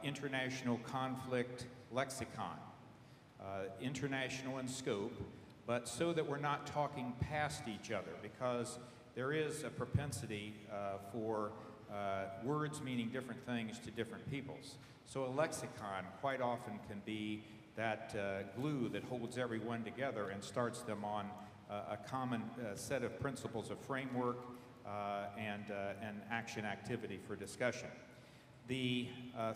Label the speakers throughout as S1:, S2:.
S1: international conflict lexicon, international in scope, but so that we're not talking past each other, because there is a propensity for words meaning different things to different peoples. So a lexicon quite often can be that glue that holds everyone together and starts them on a common set of principles of framework and action activity for discussion. The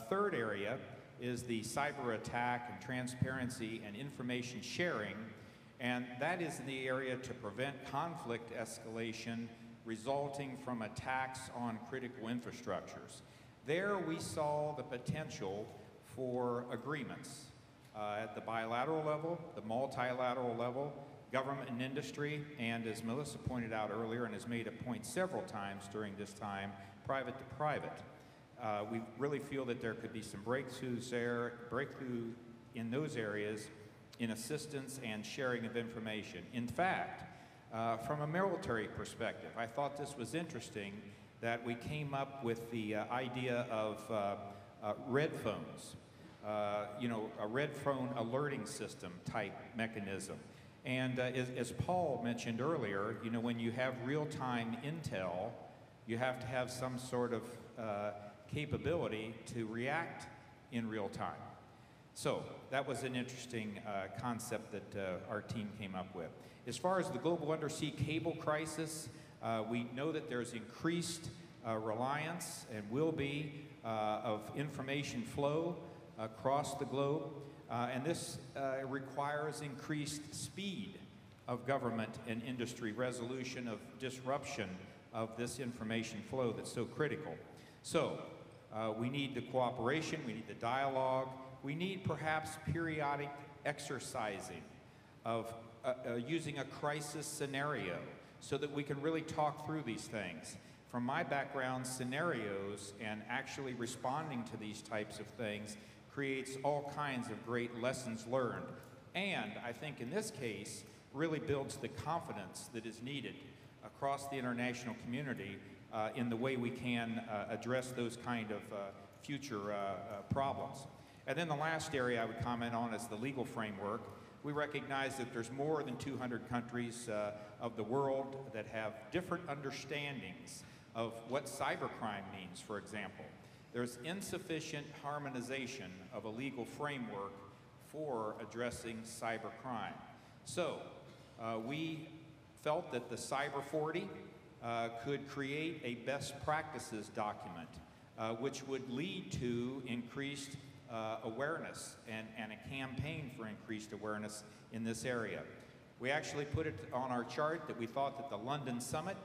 S1: third area is the cyber attack and transparency and information sharing, and that is the area to prevent conflict escalation resulting from attacks on critical infrastructures. There we saw the potential for agreements at the bilateral level, the multilateral level, government and industry, and as Melissa pointed out earlier and has made a point several times during this time, private to private. We really feel that there could be some breakthrough in those areas in assistance and sharing of information. In fact, from a military perspective, I thought this was interesting that we came up with the idea of red phones, a red phone alerting system type mechanism. And as Paul mentioned earlier, when you have real-time intel, you have to have some sort of capability to react in real time. So that was an interesting concept that our team came up with. As far as the global undersea cable crisis, we know that there's increased reliance and will be of information flow across the globe, and this requires increased speed of government and industry resolution of disruption of this information flow that's so critical. So we need the cooperation, we need the dialogue, we need perhaps periodic exercising of using a crisis scenario so that we can really talk through these things. From my background, scenarios and actually responding to these types of things creates all kinds of great lessons learned. And I think in this case, really builds the confidence that is needed across the international community in the way we can address those kind of future problems. And then the last area I would comment on is the legal framework. We recognize that there's more than 200 countries of the world that have different understandings of what cybercrime means, for example. There's insufficient harmonization of a legal framework for addressing cybercrime. So we felt that the Cyber 40 could create a best practices document which would lead to increased awareness and a campaign for increased awareness in this area. We actually put it on our chart that we thought that the London Summit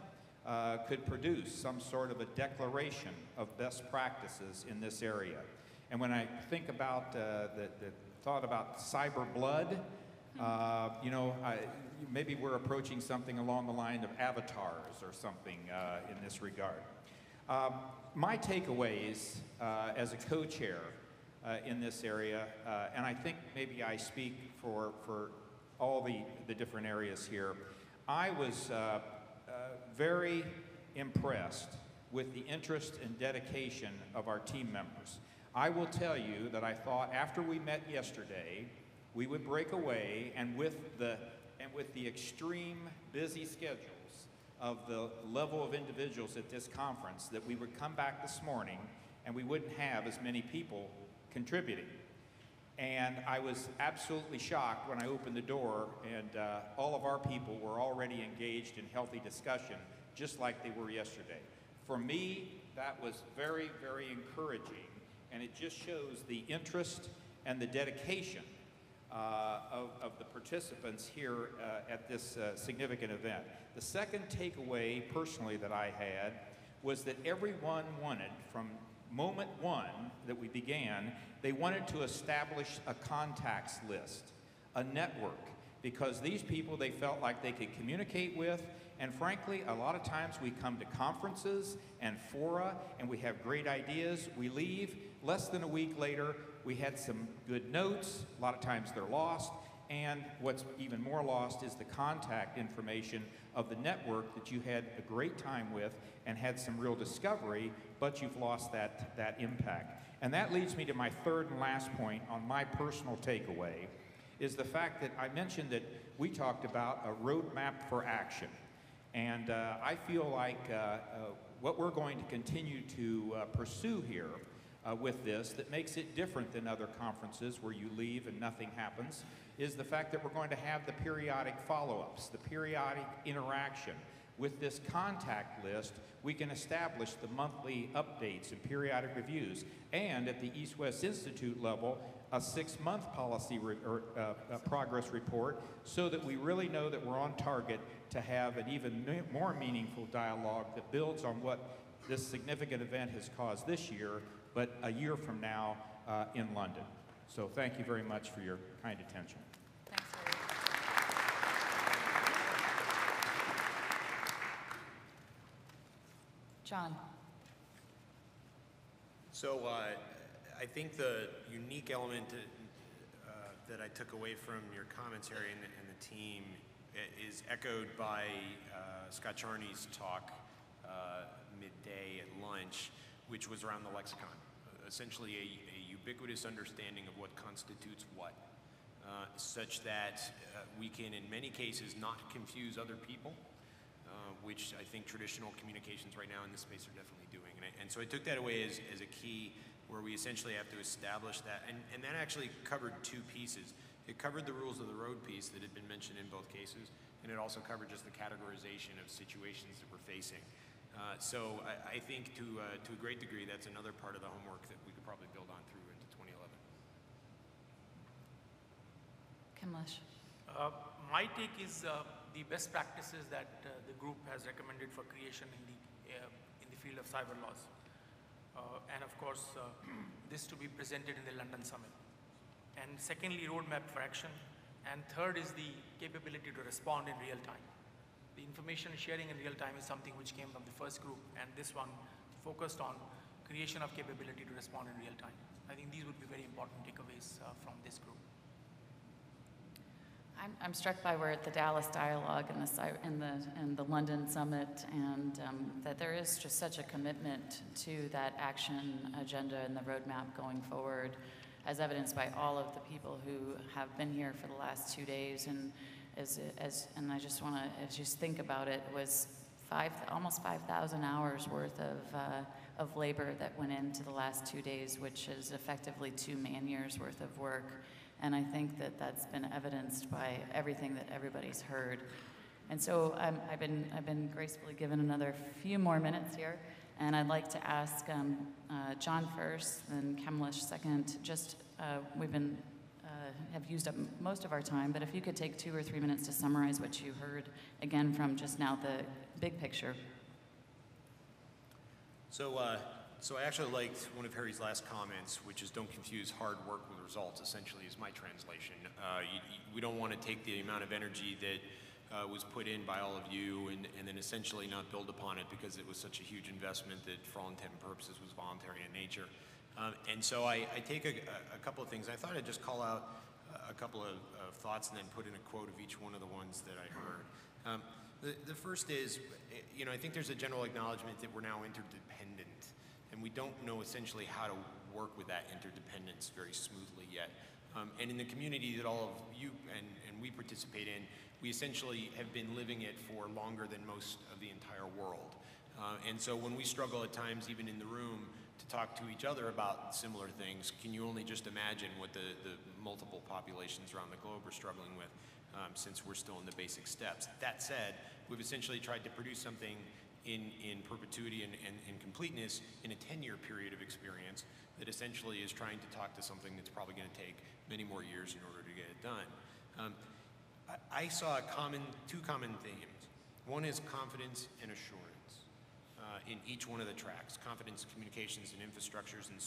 S1: could produce some sort of a declaration of best practices in this area. And when I think about the thought about cyber blood, maybe we're approaching something along the line of avatars or something in this regard. My takeaways as a co-chair in this area, and I think maybe I speak for all the different areas here, I was very impressed with the interest and dedication of our team members. I will tell you that I thought after we met yesterday, we would break away, and with the extreme busy schedules of the level of individuals at this conference, that we would come back this morning and we wouldn't have as many people contributing. And I was absolutely shocked when I opened the door and all of our people were already engaged in healthy discussion, just like they were yesterday. For me, that was very, very encouraging, and it just shows the interest and the dedication of the participants here at this significant event. The second takeaway, personally, that I had was that everyone wanted, from moment one that we began, they wanted to establish a contacts list, a network, because these people they felt like they could communicate with, and frankly, a lot of times we come to conferences and fora and we have great ideas, we leave, less than a week later, we had some good notes, a lot of times they're lost, and what's even more lost is the contact information of the network that you had a great time with and had some real discovery, but you've lost that impact. And that leads me to my third and last point on my personal takeaway, is the fact that I mentioned that we talked about a roadmap for action. And I feel like what we're going to continue to pursue here with this that makes it different than other conferences where you leave and nothing happens is the fact that we're going to have the periodic follow-ups, the periodic interaction. With this contact list, we can establish the monthly updates and periodic reviews, and at the East-West Institute level, a 6-month policy progress report, so that we really know that we're on target to have an even more meaningful dialogue that builds on what this significant event has caused this year, but a year from now in London. So thank you very much for your kind attention.
S2: Thanks, Harry. John.
S3: So I think the unique element that I took away from your comments, Harry, and the team is echoed by Scott Charney's talk midday at lunch, which was around the lexicon. Essentially a ubiquitous understanding of what constitutes what, such that we can, in many cases, not confuse other people, which I think traditional communications right now in this space are definitely doing. And so I took that away as a key, where we essentially have to establish that. And that actually covered two pieces. It covered the rules of the road piece that had been mentioned in both cases, and it also covered just the categorization of situations that we're facing. So I think to a great degree, that's another part of the homework that we could probably build on through into 2011.
S2: Kamlesh.
S4: My take is the best practices that the group has recommended for creation in the field of cyber laws. And of course, this to be presented in the London Summit. And secondly, roadmap for action. And third is the capability to respond in real time. The information sharing in real time is something which came from the first group, and this one focused on creation of capability to respond in real time. I think these would be very important takeaways from this group.
S2: I'm struck by we're at the Dallas Dialogue and the London Summit, and that there is just such a commitment to that action agenda and the roadmap going forward, as evidenced by all of the people who have been here for the last 2 days. And and I just want to, as you think about it, was almost 5,000 hours worth of labor that went into the last 2 days, which is effectively 2 man-years worth of work. And I think that that's been evidenced by everything that everybody's heard. And so I've been gracefully given another few more minutes here, and I'd like to ask John first, then Kamlesh second. Just have used up most of our time, but if you could take 2 or 3 minutes to summarize what you heard again from just now, the big picture.
S3: So I actually liked one of Harry's last comments, which is don't confuse hard work with results, essentially is my translation. We don't want to take the amount of energy that was put in by all of you and then essentially not build upon it because it was such a huge investment that for all intent and purposes was voluntary in nature. And so I take a couple of things. I thought I'd just call out a couple of thoughts and then put in a quote of each one of the ones that I heard. The first is, I think there's a general acknowledgement that we're now interdependent, and we don't know essentially how to work with that interdependence very smoothly yet. And in the community that all of you and we participate in, we essentially have been living it for longer than most of the entire world. And so when we struggle at times, even in the room, to talk to each other about similar things, can you only just imagine what the multiple populations around the globe are struggling with, since we're still in the basic steps. That said, we've essentially tried to produce something in perpetuity and completeness in a 10-year period of experience that essentially is trying to talk to something that's probably going to take many more years in order to get it done. I saw two common themes. One is confidence and assurance in each one of the tracks: confidence, communications, and infrastructures, and